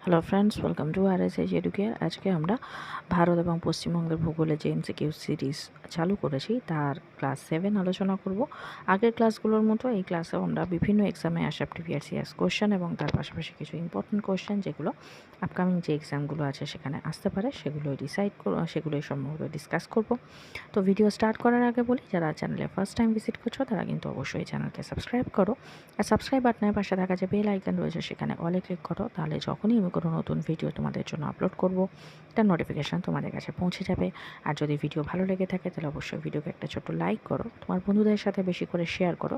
Hello friends, welcome to RSH educare. আজকে আমরা ভারত এবং পশ্চিমবঙ্গের ভূগোলে যে MCQ সিরিজ চালু করেছি তার ক্লাস 7 আলোচনা করব। আগের ক্লাসগুলোর মতো এই ক্লাসেও আমরা বিভিন্ন এক্সামে আসা প্রিভিয়াস ইয়ার্স কোয়েশ্চেন এবং তার পাশাপাশি কিছু ইম্পর্টেন্ট কোয়েশ্চেন যেগুলো আপকামিং যে এক্সামগুলো আছে সেখানে আসতে পারে সেগুলোই সম্পর্কে ডিসকাস করব। তো ভিডিও স্টার্ট করার আগে বলি, যারা চ্যানেলে ফার্স্ট টাইম ভিজিট করছো তারা কিন্তু অবশ্যই চ্যানেলকে সাবস্ক্রাইব করো, আর সাবস্ক্রাইব বাটনের পাশে থাকা যে বেল আইকন রয়েছে সেখানে অলে ক্লিক করো। তাহলে যখনই আমি কোনো নতুন ভিডিও তোমাদের জন্য আপলোড করব তার নোটিফিকেশান তোমাদের কাছে পৌঁছে যাবে। আর যদি ভিডিও ভালো লেগে থাকে তাহলে অবশ্যই ভিডিওকে একটা ছোট্ট লাইক করো, তোমার বন্ধুদের সাথে বেশি করে শেয়ার করো,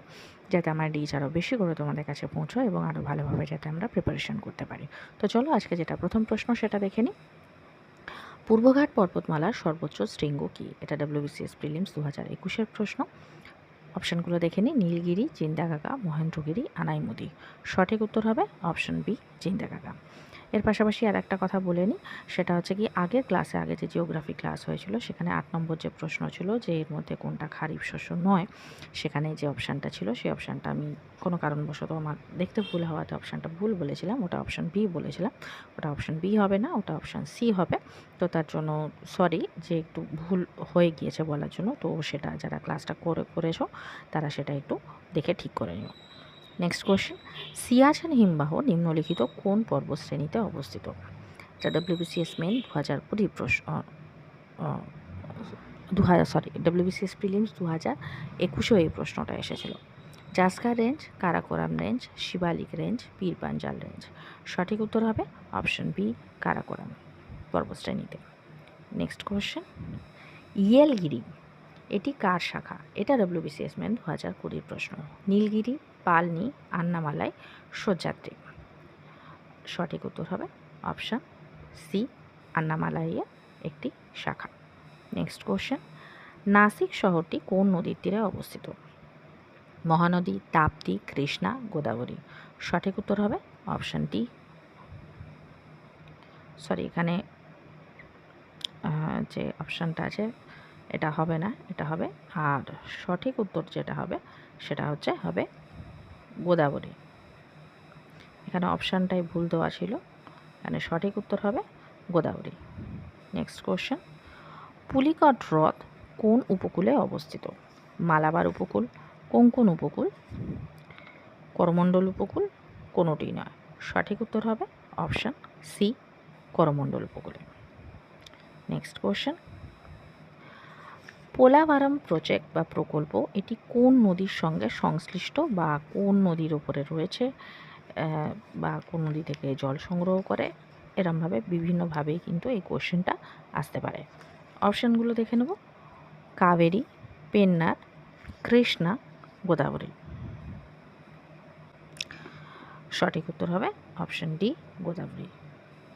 যাতে আমার রিচ আরও বেশি করে তোমাদের কাছে পৌঁছয় এবং আরও ভালোভাবে যাতে আমরা প্রিপারেশন করতে পারি। তো চলো আজকে যেটা প্রথম প্রশ্ন সেটা দেখে নিই। পূর্বঘাট পর্বতমালার সর্বোচ্চ শৃঙ্গ কী? এটা WBCS প্রিলিমস 2021-এর প্রশ্ন। অপশানগুলো দেখে নিই। নীলগিরি, চিন্তাকাকা, মহেন্দ্রগিরি, আনাইমুদি। সঠিক উত্তর হবে অপশান বি, চিন্তাকাকা। এর পাশাপাশি আর একটা কথা বলে নিই, সেটা হচ্ছে কি আগে যে জিওগ্রাফি ক্লাস হয়েছিল সেখানে 8 নম্বর যে প্রশ্ন ছিল যে এর মধ্যে কোনটা খারিফ শস্য নয়, সেখানে যে অপশানটা ছিল সেই অপশানটা আমি কোনো কারণবশত আমার দেখতে ভুল হওয়াতে অপশানটা ভুল বলেছিলাম, ওটা অপশান বি বলেছিলাম। ওটা অপশান বি হবে না, ওটা অপশান সি হবে। তো তার জন্য সরি যে একটু ভুল হয়ে গিয়েছে বলার জন্য। তো সেটা যারা ক্লাসটা করেছো তারা সেটা একটু দেখে ঠিক করে নিও। নেক্সট কোয়েশ্চেন, সিয়াচেন হিমবাহ নিম্নলিখিত কোন পর্বতশ্রেণীতে অবস্থিত? এটা WBCS মেন 2020 প্রশ্ন, WBCS প্রিলিমস 2021-এও এই প্রশ্নটা এসেছিল। Zaskar range, Karakoram range, Shivalik range, Pir Panjal range. সঠিক উত্তর হবে অপশন বি, কারাকোরাম পর্বতশ্রেণীতে। নেক্সট কোয়েশ্চেন, ইয়েলগিরি এটি কার শাখা? এটা WBCS মেন 2020 প্রশ্ন। নীলগিরি, পালনি, আন্নামালাই, সহ্যাদ্রি। সঠিক উত্তর হবে অপশান সি, আন্নামালাইয়ের একটি শাখা। নেক্সট কোশ্চেন, নাসিক শহরটি কোন নদীর তীরে অবস্থিত? মহানদী, তাপ্তি, কৃষ্ণা, গোদাবরী। সঠিক উত্তর হবে অপশান ডি। এখানে যে অপশানটা আছে এটা হবে না, এটা হবে, আর সঠিক উত্তর যেটা হবে সেটা হবে গোদাবরী। এখানে অপশানটাই ভুল দেওয়া ছিল, এখানে সঠিক উত্তর হবে গোদাবরী। নেক্সট কোশ্চেন, পুলিকট হ্রদ কোন উপকূলে অবস্থিত? মালাবার উপকূল, কোঙ্কণ উপকূল, করমণ্ডল উপকূল, কোনোটি নয়। সঠিক উত্তর হবে অপশান সি, করমণ্ডল উপকূলে। নেক্সট কোশ্চেন, পোলাভারাম প্রজেক্ট বা প্রকল্প এটি কোন নদীর সঙ্গে সংশ্লিষ্ট বা কোন নদীর ওপরে রয়েছে বা কোন নদী থেকে জল সংগ্রহ করে? এরমভাবে বিভিন্নভাবেই কিন্তু এই কোশ্চেনটা আসতে পারে। অপশানগুলো দেখে নেব। কাবেরী, পেন্নার, কৃষ্ণা, গোদাবরী। সঠিক উত্তর হবে option D, Godavari.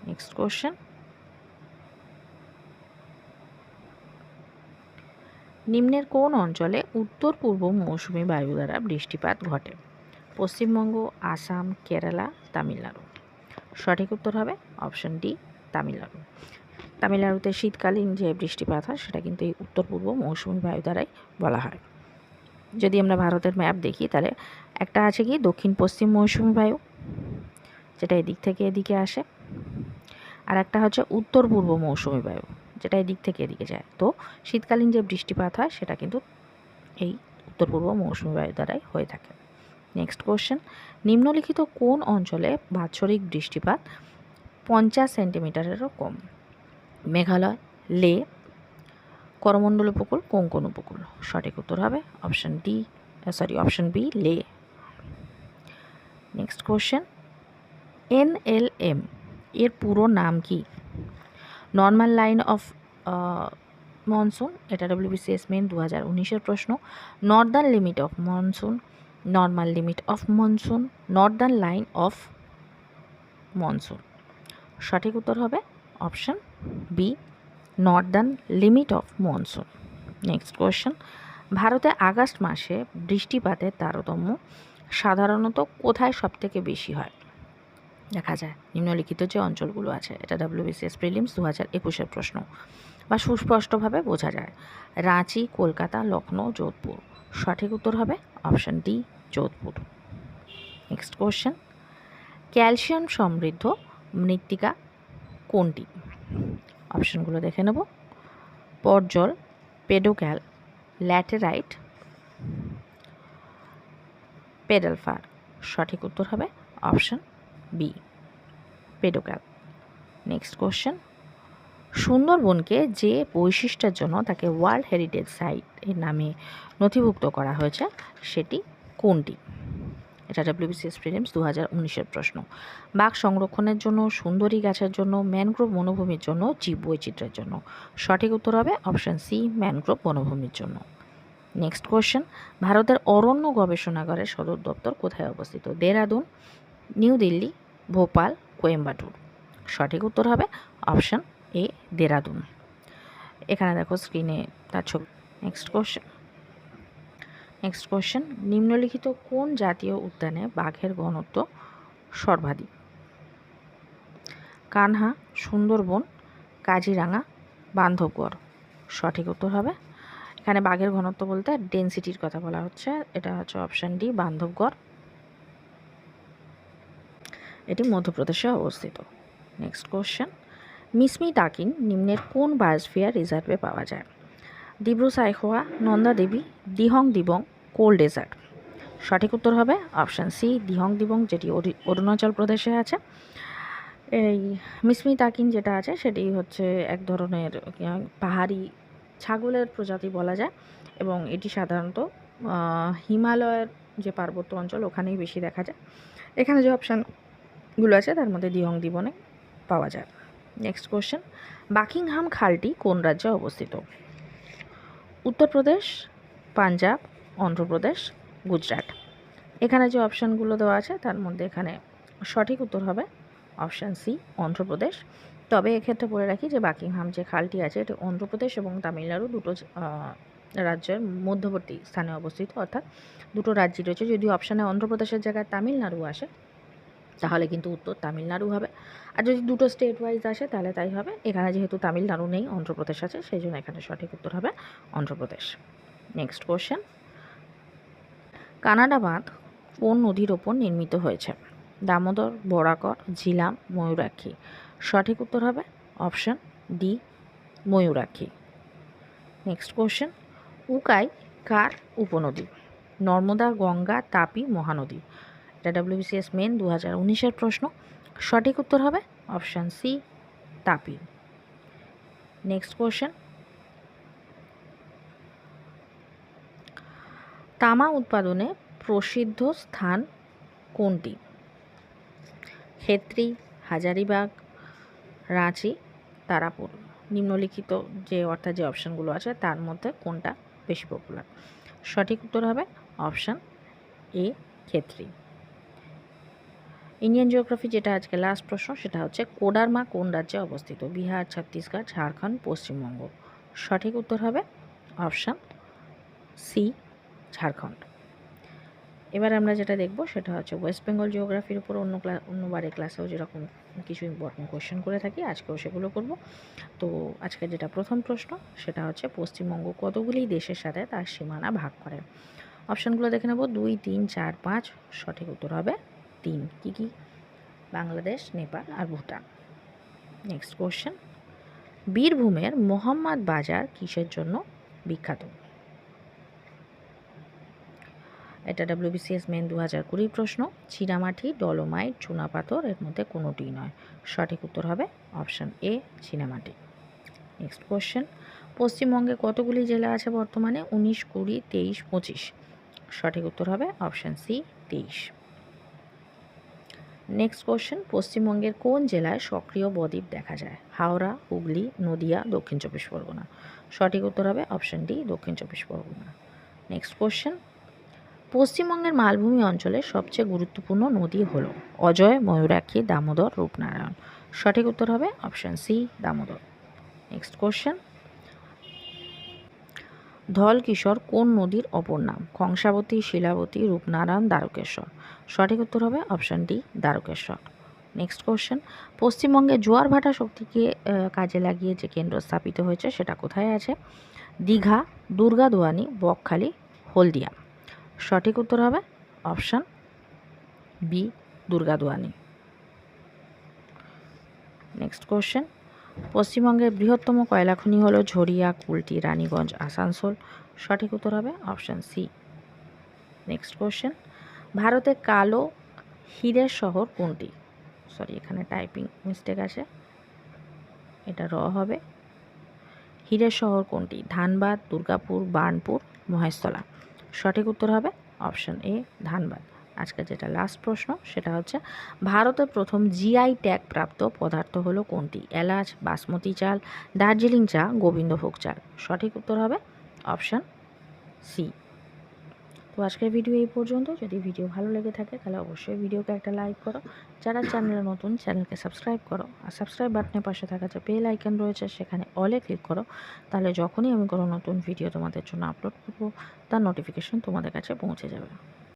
Next question, নিম্নের কোন অঞ্চলে উত্তর পূর্ব মৌসুমী বায়ু দ্বারা বৃষ্টিপাত ঘটে? পশ্চিমবঙ্গ, আসাম, কেরালা, তামিলনাড়ু। সঠিক উত্তর হবে অপশান ডি, তামিলনাড়ু। তামিলনাড়ুতে শীতকালীন যে বৃষ্টিপাত হয় সেটা কিন্তু এই উত্তর পূর্ব মৌসুমী বায়ু দ্বারাই বলা হয়। যদি আমরা ভারতের ম্যাপ দেখি তাহলে একটা আছে কি দক্ষিণ পশ্চিম মৌসুমী বায়ু, যেটা এদিক থেকে এদিকে আসে, আর একটা হচ্ছে উত্তর পূর্ব মৌসুমী বায়ু, যেটা এদিক থেকে এদিকে যায়। তো শীতকালীন যে বৃষ্টিপাত হয় সেটা কিন্তু এই উত্তর পূর্ব মৌসুমী বায়ু দ্বারাই হয়ে থাকে। নেক্সট কোশ্চেন, নিম্নলিখিত কোন অঞ্চলে বাৎসরিক বৃষ্টিপাত 50 সেন্টিমিটারেরও কম? মেঘালয়, লে, করমণ্ডল উপকূল, কোঙ্কণ উপকূল। সঠিক উত্তর হবে অপশান বি, লে। নেক্সট কোশ্চেন, NLM এর পুরো নাম কি? নর্মাল লাইন অফ মনসুন, এটা WBCS মেন 2019-এর প্রশ্ন। Northern limit of monsoon, normal limit of monsoon, northern line of monsoon. সঠিক উত্তর হবে option B, northern limit of monsoon. Next question, ভারতে আগস্ট মাসে বৃষ্টিপাতের তারতম্য সাধারণত কোথায় সবথেকে বেশি হয় দেখা যায়? নিম্নলিখিত যে অঞ্চলগুলো আছে, এটা WBCS প্রিলিমস 2021-এর প্রশ্ন, বা সুস্পষ্টভাবে বোঝা যায়। রাঁচি, কলকাতা, লখনৌ, যোধপুর। সঠিক উত্তর হবে option D, Jodhpur. Next question, calcium সমৃদ্ধ মৃত্তিকা কোনটি? অপশনগুলো দেখে নেব। Podzol, pedocal, laterite, pedalfer. সঠিক উত্তর হবে option B, pedocal. Next question, সুন্দরবনকে যে বৈশিষ্ট্যের জন্য তাকে ওয়ার্ল্ড হেরিটেজ সাইট এর নামে নথিভুক্ত করা হয়েছে সেটি কোনটি? এটা WBCS প্রিলিমস 2019-এর প্রশ্ন। বাঘ সংরক্ষণের জন্য, সুন্দরী গাছের জন্য, ম্যানগ্রোভ বনভূমির জন্য, জীববৈচিত্র্যের জন্য। সঠিক উত্তর হবে অপশন সি, ম্যানগ্রোভ বনভূমির জন্য। নেক্সট কোশ্চেন, ভারতের অরণ্য গবেষণাগারের সদর দপ্তর কোথায় অবস্থিত? দেরাদুন, নিউ দিল্লি, ভোপাল, কোয়েম্বাটুর। সঠিক উত্তর হবে অপশন এ, দেরাদুন। এখানে দেখো স্ক্রিনে তার ছবি। নেক্সট কোশ্চেন, নিম্নলিখিত কোন জাতীয় উদ্যানে বাঘের ঘনত্ব সর্বাধিক? কানহা, সুন্দরবন, কাজিরাঙা, বান্ধবগড়। সঠিক উত্তর হবে, এখানে বাঘের ঘনত্ব বলতে ডেন্সিটির কথা বলা হচ্ছে, এটা হচ্ছে অপশান ডি, বান্ধবগড়। এটি মধ্যপ্রদেশে অবস্থিত। নেক্সট কোশ্চেন, মিসমি তাকিন নিম্নের কোন বায়োস্ফিয়ার রিজার্ভে পাওয়া যায়? দিব্রু সাইখোয়া, নন্দা দেবী, দিহং দিবং, কোল ডেজার্ট। সঠিক উত্তর হবে অপশান সি, দিহং দিবং, যেটি অরুণাচল প্রদেশে আছে। এই মিসমি তাকিন যেটা আছে সেটি হচ্ছে এক ধরনের পাহাড়ি ছাগলের প্রজাতি বলা যায়, এবং এটি সাধারণত হিমালয়ের যে পার্বত্য অঞ্চল ওখানেই বেশি দেখা যায়। এখানে যে অপশানগুলো আছে তার মধ্যে দিহং দিবনে পাওয়া যায়। নেক্সট কোশ্চেন, বাকিংহাম খালটি কোন রাজ্যে অবস্থিত? উত্তরপ্রদেশ, পাঞ্জাব, অন্ধ্রপ্রদেশ, গুজরাট। এখানে যে অপশানগুলো দেওয়া আছে তার মধ্যে এখানে সঠিক উত্তর হবে অপশান সি, অন্ধ্রপ্রদেশ। তবে এক্ষেত্রে বলে রাখি যে বাকিংহাম যে খালটি আছে এটি অন্ধ্রপ্রদেশ এবং তামিলনাড়ু দুটো রাজ্যের মধ্যবর্তী স্থানে অবস্থিত, অর্থাৎ দুটো রাজ্যই রয়েছে। যদি অপশানে অন্ধ্রপ্রদেশের জায়গায় তামিলনাড়ু আসে তাহলে কিন্তু উত্তর তামিলনাড়ু হবে, আর যদি দুটো স্টেট ওয়াইজ আসে তাহলে তাই হবে। এখানে যেহেতু তামিলনাড়ু নেই, অন্ধ্রপ্রদেশ আছে, সেই জন্য এখানে সঠিক উত্তর হবে অন্ধ্রপ্রদেশ। নেক্সট কোশ্চেন, কানাডা বাঁধ কোন নদীর ওপর নির্মিত হয়েছে? দামোদর, বরাকর, ঝিলাম, ময়ূরাক্ষী। সঠিক উত্তর হবে option D, Mayurakshi. Next question, Ukai কার উপনদী? নর্মদা, গঙ্গা, তাপি, মহানদী। এটা WBCS মেন 2019-এর প্রশ্ন। সঠিক উত্তর হবে অপশান সি, তাপি। নেক্সট কোশ্চেন, তামা উৎপাদনে প্রসিদ্ধ স্থান কোনটি? খেত্রি, হাজারিবাগ, রাঁচি, তারাপুর। নিম্নলিখিত যে অর্থাৎ যে অপশানগুলো আছে তার মধ্যে কোনটা বেশি পপুলার? সঠিক উত্তর হবে অপশান এ, খেত্রি। ইন্ডিয়ান জিওগ্রাফি যেটা আজকে লাস্ট প্রশ্ন সেটা হচ্ছে কোডারমা কোন রাজ্যে অবস্থিত? বিহার, ছত্তিশগড়, ঝাড়খণ্ড, পশ্চিমবঙ্গ। সঠিক উত্তর হবে অপশান সি, ঝাড়খণ্ড। এবার আমরা যেটা দেখব সেটা হচ্ছে ওয়েস্ট বেঙ্গল জিওগ্রাফির উপর অন্যবারে ক্লাসেও যেরকম কিছু ইম্পর্টেন্ট কোয়েশ্চেন করে থাকি আজকেও সেগুলো করব। তো আজকে যেটা প্রথম প্রশ্ন সেটা হচ্ছে পশ্চিমবঙ্গ কতগুলি দেশের সাথে তার সীমানা ভাগ করে? অপশানগুলো দেখে নেব, 2, 3, 4, 5। সঠিক উত্তর হবে 3। কী কী? বাংলাদেশ, নেপাল আর ভুটান। নেক্সট কোশ্চেন, বীরভূমের মোহাম্মদ বাজার কিসের জন্য বিখ্যাত? এটা WBCS মেন 2020 প্রশ্ন। চীনামাটি, ডলোমাইট, চুনাপাথর, এর মধ্যে কোনোটিই নয়। সঠিক উত্তর হবে অপশান এ, চীনামাটি। নেক্সট কোশ্চেন, পশ্চিমবঙ্গে কতগুলি জেলা আছে বর্তমানে? 19, 20, 23, 25। সঠিক উত্তর হবে অপশান সি, 23। নেক্সট কোশ্চেন, পশ্চিমবঙ্গের কোন জেলায় সক্রিয় বদ্বীপ দেখা যায়? হাওড়া, হুগলি, নদিয়া, দক্ষিণ চব্বিশ পরগনা। সঠিক উত্তর হবে অপশান ডি, দক্ষিণ চব্বিশ পরগনা। নেক্সট কোশ্চেন, পশ্চিমবঙ্গের মালভূমি অঞ্চলের সবচেয়ে গুরুত্বপূর্ণ নদী হল? অজয়, ময়ূরাক্ষী, দামোদর, রূপনারায়ণ। সঠিক উত্তর হবে option C, Damodar. Next question, Dhalkishor কোন নদীর অপর নাম? কংসাবতী, শিলাবতী, রূপনারায়ণ, দ্বারকেশ্বর। সঠিক উত্তর হবে option D, Dwarakeswar. Next question, পশ্চিমবঙ্গে জোয়ার ভাটা শক্তিকে কাজে লাগিয়ে যে কেন্দ্র স্থাপিত হয়েছে সেটা কোথায় আছে? দীঘা, দুর্গাদুয়ানি, বকখালি, হলদিয়া। সঠিক উত্তর হবে অপশান বি, দুর্গাদুয়ানি। নেক্সট কোশ্চেন, পশ্চিমবঙ্গের বৃহত্তম কয়লা খনি হলো ঝরিয়া, কুলটি, রানীগঞ্জ, আসানসোল। সঠিক উত্তর হবে অপশান সি। নেক্সট কোশ্চেন, ভারতের কালো হীরের শহর কোনটি? সরি, এখানে টাইপিং মিস্টেক আছে, এটা র হবে। হীরের শহর কোনটি? ধানবাদ, দুর্গাপুর, বার্নপুর, মহেশতলা। সঠিক উত্তর হবে অপশান এ, ধানবাদ। আজকে যেটা লাস্ট প্রশ্ন সেটা হচ্ছে, ভারতের প্রথম জিআই ট্যাগ প্রাপ্ত পদার্থ হলো কোনটি? এলাচ, বাসমতি চাল, দার্জিলিং চা, গোবিন্দভোগ চাল। সঠিক উত্তর হবে অপশান সি। তো আজকের ভিডিও এই পর্যন্ত। যদি ভিডিও ভালো লেগে থাকে তাহলে অবশ্যই ভিডিওকে একটা লাইক করো। যারা চ্যানেলে নতুন, চ্যানেলকে সাবস্ক্রাইব করো। আর সাবস্ক্রাইব বাটনের পাশে থাকা যে বেল আইকন রয়েছে সেখানে অলে ক্লিক করো। তাহলে যখনই আমি কোনো নতুন ভিডিও তোমাদের জন্য আপলোড করবো তার নোটিফিকেশন তোমাদের কাছে পৌঁছে যাবে।